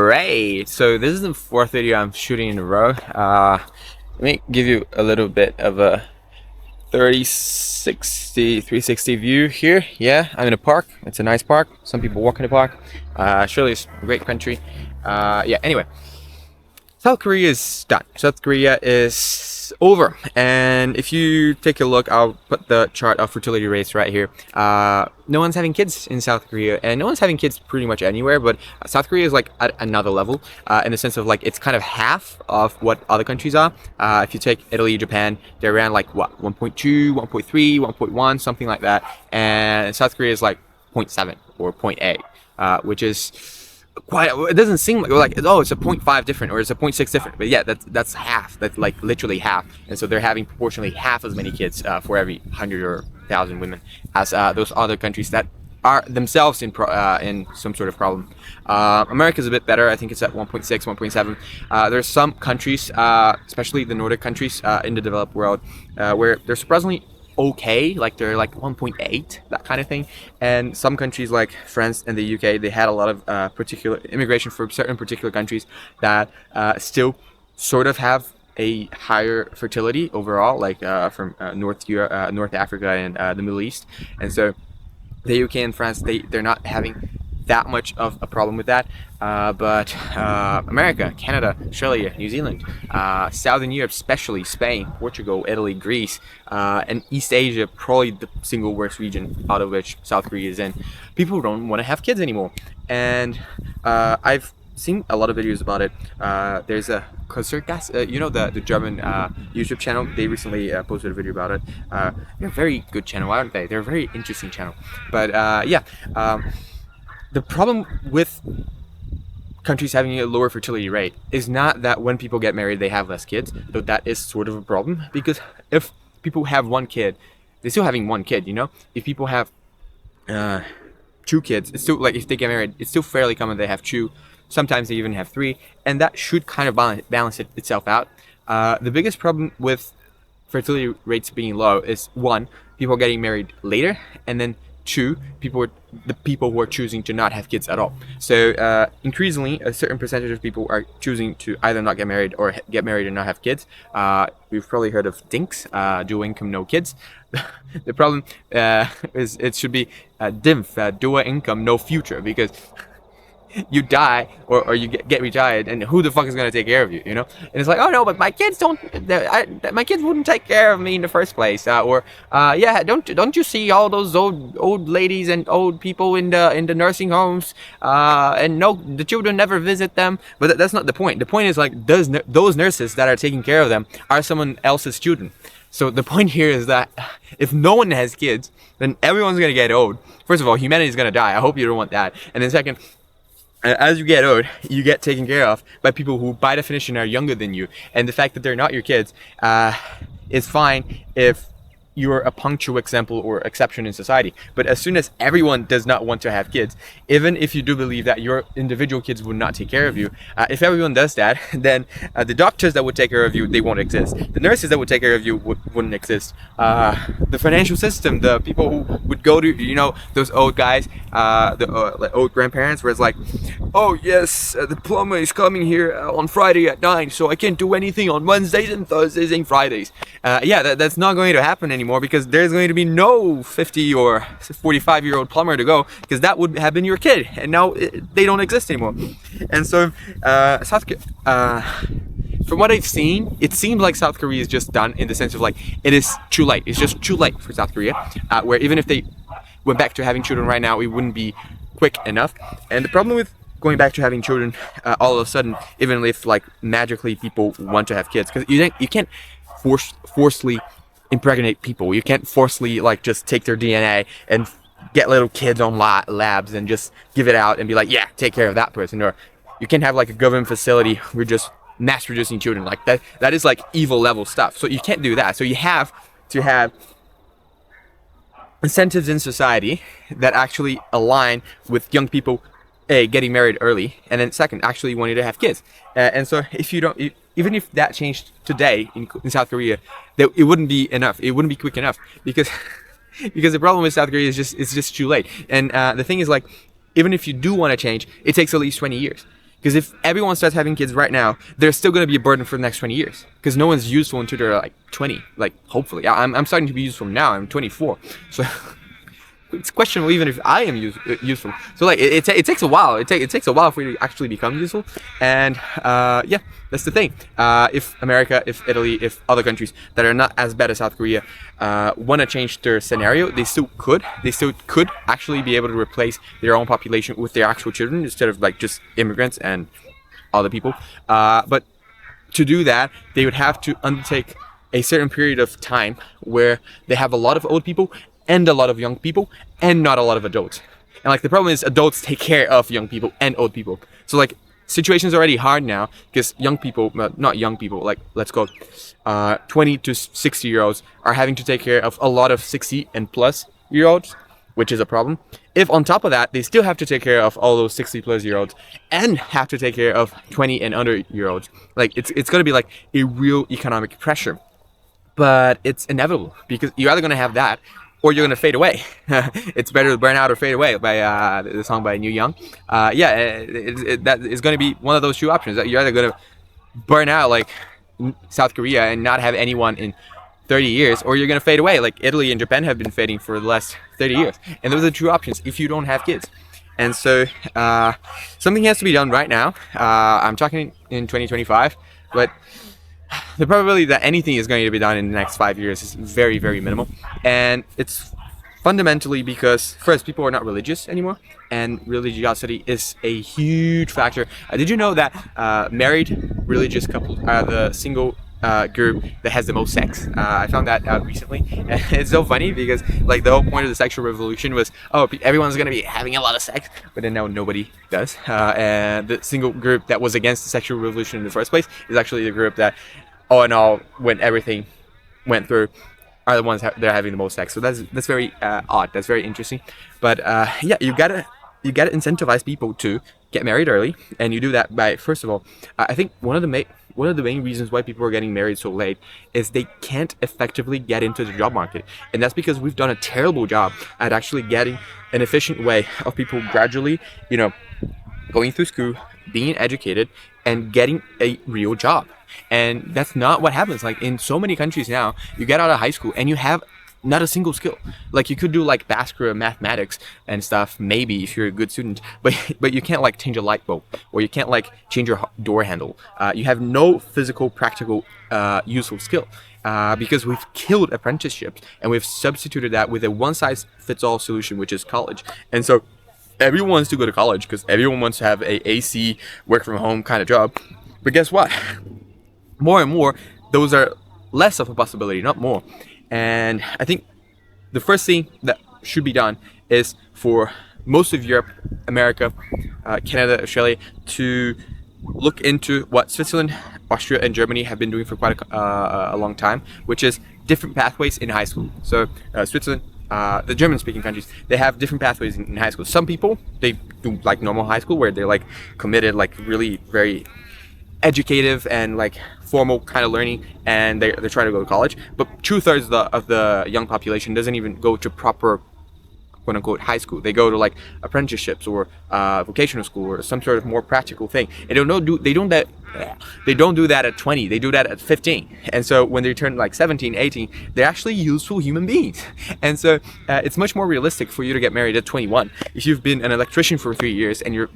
Alright, so this is the fourth video I'm shooting in a row. Let me give you a little bit of a 360 view here. Yeah, I'm in a park. It's a nice park. Some people walk in the park. Surely it's a great country. Yeah, anyway. South Korea is done. South Korea is over. And if you take a look, I'll put the chart of fertility rates right here. No one's having kids in South Korea, and no one's having kids pretty much anywhere, but South Korea is like at another level in the sense of like it's kind of half of what other countries are. If you take Italy, Japan, they're around like what, 1.2, 1.3, 1.1, something like that. And South Korea is like 0.7 or 0.8, which is quite, it doesn't seem like oh, it's a 0.5 different or it's a 0.6 different, but yeah, that's half. That's like literally half. And so they're having proportionally half as many kids for every 100 or 1,000 women as those other countries that are themselves in some sort of problem. America's a bit better. I think it's at 1.6, 1.7. There's some countries, especially the Nordic countries in the developed world, where they're surprisingly okay, like they're like 1.8, that kind of thing. And some countries like France and the UK, they had a lot of particular immigration from certain particular countries that still sort of have a higher fertility overall, like from North Europe, North Africa and the Middle East. And so the UK and France, they're not having that much of a problem with that, but America, Canada, Australia, New Zealand, Southern Europe, especially Spain, Portugal, Italy, Greece, and East Asia, probably the single worst region out of which South Korea is in. People don't want to have kids anymore, and I've seen a lot of videos about it. There's a Gas, you know, the German YouTube channel. They recently posted a video about it. They're a very good channel, aren't they? They're a very interesting channel. But yeah. The problem with countries having a lower fertility rate is not that when people get married they have less kids, though that is sort of a problem, because if people have one kid, they're still having one kid, you know? If people have two kids, it's still like, if they get married, it's still fairly common they have two, sometimes they even have three, and that should kind of balance itself out. The biggest problem with fertility rates being low is, one, people getting married later, and then two, the people who are choosing to not have kids at all. So increasingly, a certain percentage of people are choosing to either not get married or get married and not have kids. We've probably heard of DINKs, dual income, no kids. The problem is it should be DINF, dual income, no future, because you die or you get retired, and who the fuck is going to take care of you, you know? And it's like, oh no, but my kids my kids wouldn't take care of me in the first place, yeah, don't you see all those old ladies and old people in the nursing homes, and no, the children never visit them. But that's not the point. The point is, like, those nurses that are taking care of them are someone else's children. So the point here is that if no one has kids, then everyone's going to get old. First of all, humanity is going to die. I hope you don't want that. And then second, as you get old, you get taken care of by people who by definition are younger than you, and the fact that they're not your kids is fine if you're a punctual example or exception in society. But as soon as everyone does not want to have kids, even if you do believe that your individual kids would not take care of you, if everyone does that, then the doctors that would take care of you, they won't exist. The nurses that would take care of you wouldn't exist. The financial system, the people who would go to, you know, those old guys, the old grandparents, where it's like, oh yes, the plumber is coming here on Friday at 9, so I can't do anything on Wednesdays and Thursdays and Fridays. Yeah, that's not going to happen anymore, because there's going to be no 50 or 45-year-old plumber to go, because that would have been your kid, and now they don't exist anymore. And so from what I've seen, it seems like South Korea is just done, in the sense of like, it is too late. It's just too late for South Korea, where even if they went back to having children right now, it wouldn't be quick enough. And the problem with going back to having children all of a sudden, even if like magically people want to have kids, because you can't forcefully impregnate people. You can't forcefully like just take their DNA and get little kids on labs and just give it out and be like, yeah, take care of that person. Or you can't have like a government facility where just mass producing children. Like that is like evil level stuff. So you can't do that. So you have to have incentives in society that actually align with young people, getting married early, and then second, actually wanting to have kids. And so if you don't, even if that changed today in South Korea, that it wouldn't be enough. It wouldn't be quick enough, because the problem with South Korea is it's just too late. And the thing is, like, even if you do want to change, it takes at least 20 years. Because if everyone starts having kids right now, they're still going to be a burden for the next 20 years. Because no one's useful until they're like 20. Like, hopefully. I'm starting to be useful now. I'm 24. So it's questionable even if I am useful. So like it takes a while. It takes a while for you to actually become useful. And yeah, that's the thing. If America, if Italy, if other countries that are not as bad as South Korea want to change their scenario, they still could. They still could actually be able to replace their own population with their actual children instead of like just immigrants and other people. But to do that, they would have to undertake a certain period of time where they have a lot of old people and a lot of young people and not a lot of adults. And like the problem is adults take care of young people and old people. So like situation's already hard now because young people, not young people, like let's go 20 to 60 year olds are having to take care of a lot of 60 and plus year olds, which is a problem. If on top of that, they still have to take care of all those 60 plus year olds and have to take care of 20 and under year olds, like it's going to be like a real economic pressure. But it's inevitable because you're either going to have that or you're going to fade away. It's better to burn out or fade away by the song by New Young. Yeah, that is going to be one of those two options. That you're either going to burn out like South Korea and not have anyone in 30 years, or you're going to fade away like Italy and Japan have been fading for the last 30 years. And those are the two options if you don't have kids. And so something has to be done right now. I'm talking in 2025, but the probability that anything is going to be done in the next 5 years is very, very minimal. And it's fundamentally because, first, people are not religious anymore, and religiosity is a huge factor. Did you know that married religious couples are the single group that has the most sex? I found that out recently. And it's so funny because like the whole point of the sexual revolution was, oh, everyone's going to be having a lot of sex, but then now nobody does. And the single group that was against the sexual revolution in the first place is actually the group that, all in all, when everything went through, are the ones that are having the most sex. So that's very odd. That's very interesting. But yeah, you gotta incentivize people to get married early, and you do that by, first of all, I think one of the main reasons why people are getting married so late is they can't effectively get into the job market. And that's because we've done a terrible job at actually getting an efficient way of people gradually, going through school, being educated, and getting a real job. And that's not what happens. Like in so many countries now, you get out of high school and you have not a single skill. Like you could do like Bhaskara mathematics and stuff, maybe if you're a good student, but you can't like change a light bulb, or you can't like change your door handle. You have no physical, practical, useful skill. Because we've killed apprenticeships and we've substituted that with a one-size-fits-all solution, which is college. And so everyone wants to go to college because everyone wants to have a AC, work from home kind of job. But guess what? More and more, those are less of a possibility, not more. And I think the first thing that should be done is for most of Europe, America, Canada, Australia, to look into what Switzerland, Austria, and Germany have been doing for quite a long time, which is different pathways in high school. So Switzerland, the German-speaking countries, they have different pathways in high school. Some people, they do like normal high school where they're like committed, like really very educative and like formal kind of learning, and they're trying to go to college. But 2/3 of the young population doesn't even go to proper quote-unquote high school. They go to like apprenticeships or vocational school or some sort of more practical thing. And they don't do that at 20. They do that at 15. And so when they turn like 17, 18, they're actually useful human beings. And so it's much more realistic for you to get married at 21. If you've been an electrician for 3 years and you're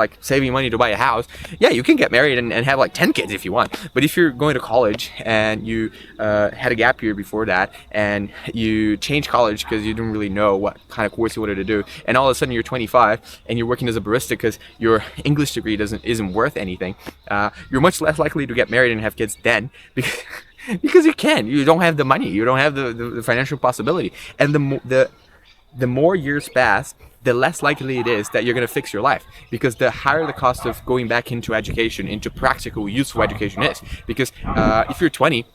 like saving money to buy a house, yeah, you can get married and have like 10 kids if you want. But if you're going to college and you had a gap year before that and you changed college because you didn't really know what kind of course you wanted to do, and all of a sudden you're 25 and you're working as a barista because your English degree isn't worth anything, you're much less likely to get married and have kids then, because you don't have the money, you don't have the financial possibility. And the more years pass, the less likely it is that you're going to fix your life, because the higher the cost of going back into education, into practical, useful education is. Because if you're 20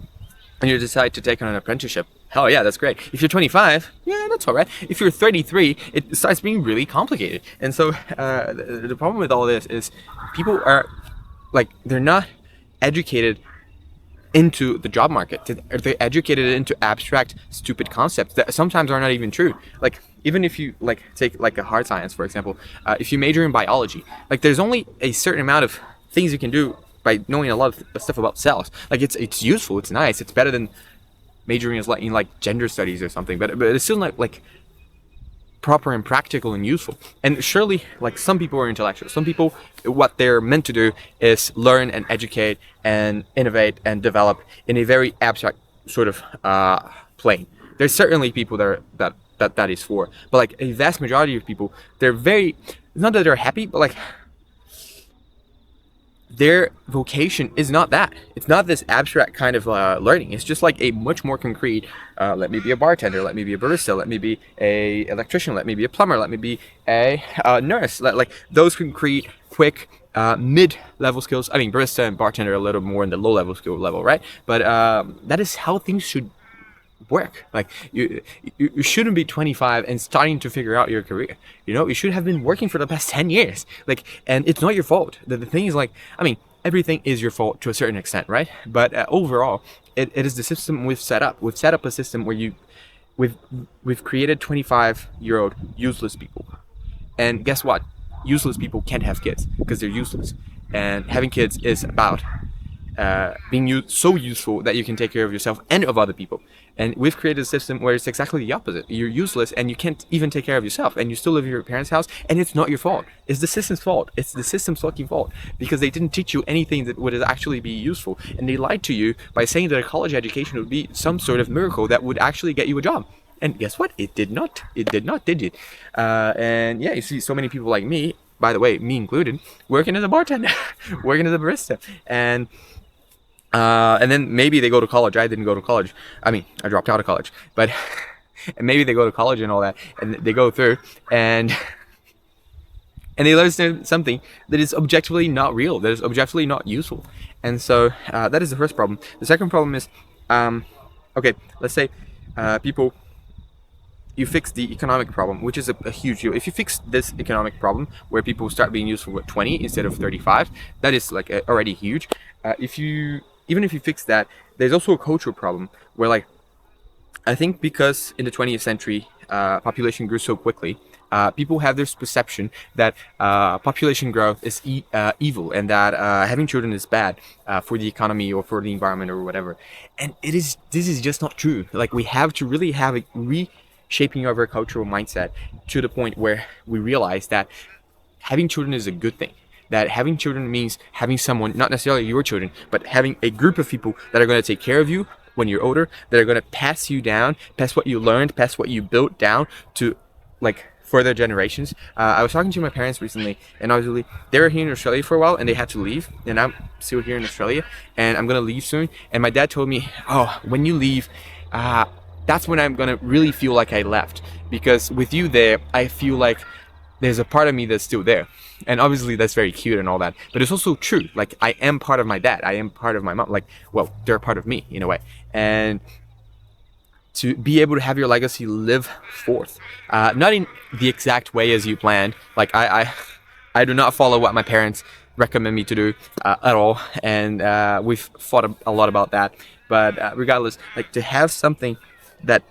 and you decide to take on an apprenticeship, hell yeah, that's great. If you're 25, yeah, that's all right. If you're 33, it starts being really complicated. And so the problem with all this is people are like, they're not educated into the job market. They're educated into abstract, stupid concepts that sometimes are not even true. Like even if you like take like a hard science, for example, if you major in biology, like there's only a certain amount of things you can do by knowing a lot of stuff about cells. Like it's useful, it's nice, it's better than majoring in like gender studies or something. But it's still not like proper and practical and useful. And surely, like some people are intellectuals. Some people, what they're meant to do is learn and educate and innovate and develop in a very abstract sort of plane. There's certainly people that is for, but like a vast majority of people, they're very, not that they're happy, but like their vocation is not that. It's not this abstract kind of learning. It's just like a much more concrete, let me be a bartender, let me be a barista, let me be a electrician, let me be a plumber, let me be a nurse. Like those concrete, quick, mid-level skills. I mean, barista and bartender are a little more in the low-level skill level, right? But that is how things should work. Like you shouldn't be 25 and starting to figure out your career. You know, you should have been working for the past 10 years. Like, and it's not your fault. The thing is, like, I mean, everything is your fault to a certain extent, right? But overall, it is the system we've set up. We've set up a system where we've created 25-year-old useless people. And guess what? Useless people can't have kids because they're useless. And having kids is about being so useful that you can take care of yourself and of other people. And we've created a system where it's exactly the opposite. You're useless and you can't even take care of yourself, and you still live in your parents' house, and it's not your fault. It's the system's fault. It's the system's fucking fault, because they didn't teach you anything that would actually be useful, and they lied to you by saying that a college education would be some sort of miracle that would actually get you a job. And guess what? It did not. It did not, did it? And yeah, you see so many people like me, by the way, me included, working as a bartender, working as a barista, and then maybe they go to college. I didn't go to college. I mean, I dropped out of college, but and maybe they go to college and all that, and they go through and they learn something that is objectively not real, that is objectively not useful. And so that is the first problem. The second problem is, okay, let's say people, you fix the economic problem, which is a huge deal. If you fix this economic problem where people start being useful at 20 instead of 35, that is like already huge. Even if you fix that, there's also a cultural problem where, like, I think because in the 20th century population grew so quickly, people have this perception that population growth is evil, and that having children is bad for the economy or for the environment or whatever. And this is just not true. Like, we have to really have a reshaping of our cultural mindset to the point where we realize that having children is a good thing. That having children means having someone, not necessarily your children, but having a group of people that are going to take care of you when you're older, that are going to pass you down, pass what you learned, pass what you built down to, like, further generations. I was talking to my parents recently, and obviously they were here in Australia for a while, and they had to leave, and I'm still here in Australia, and I'm going to leave soon. And my dad told me, oh, when you leave, that's when I'm going to really feel like I left, because with you there, I feel like there's a part of me that's still there. And obviously that's very cute and all that, but it's also true. Like, I am part of my dad, I am part of my mom. Like, well, they're part of me in a way. And to be able to have your legacy live forth, not in the exact way as you planned. Like, I do not follow what my parents recommend me to do at all, and we've fought a lot about that. But regardless, like, to have something that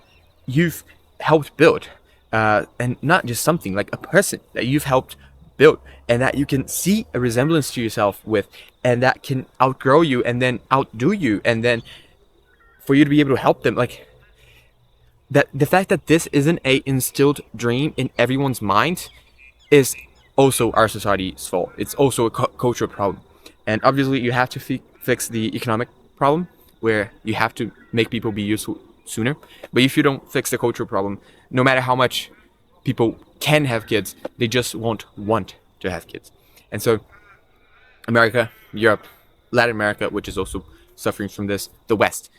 you've helped build, and not just something, like a person that you've helped build, and that you can see a resemblance to yourself with, and that can outgrow you and then outdo you, and then for you to be able to help them, like, that the fact that this isn't a instilled dream in everyone's mind is also our society's fault. It's also a cultural problem. And obviously you have to fix the economic problem, where you have to make people be useful sooner. But if you don't fix the cultural problem, no matter how much people can have kids, they just won't want to have kids. And so America, Europe, Latin America, which is also suffering from this, the West,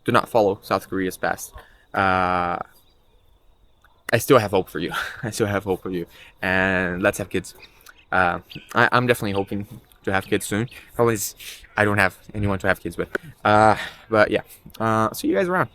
do not follow South Korea's past. I still have hope for you. I still have hope for you, and let's have kids. I'm definitely hoping to have kids soon. Probably I don't have anyone to have kids with. But yeah, see you guys around.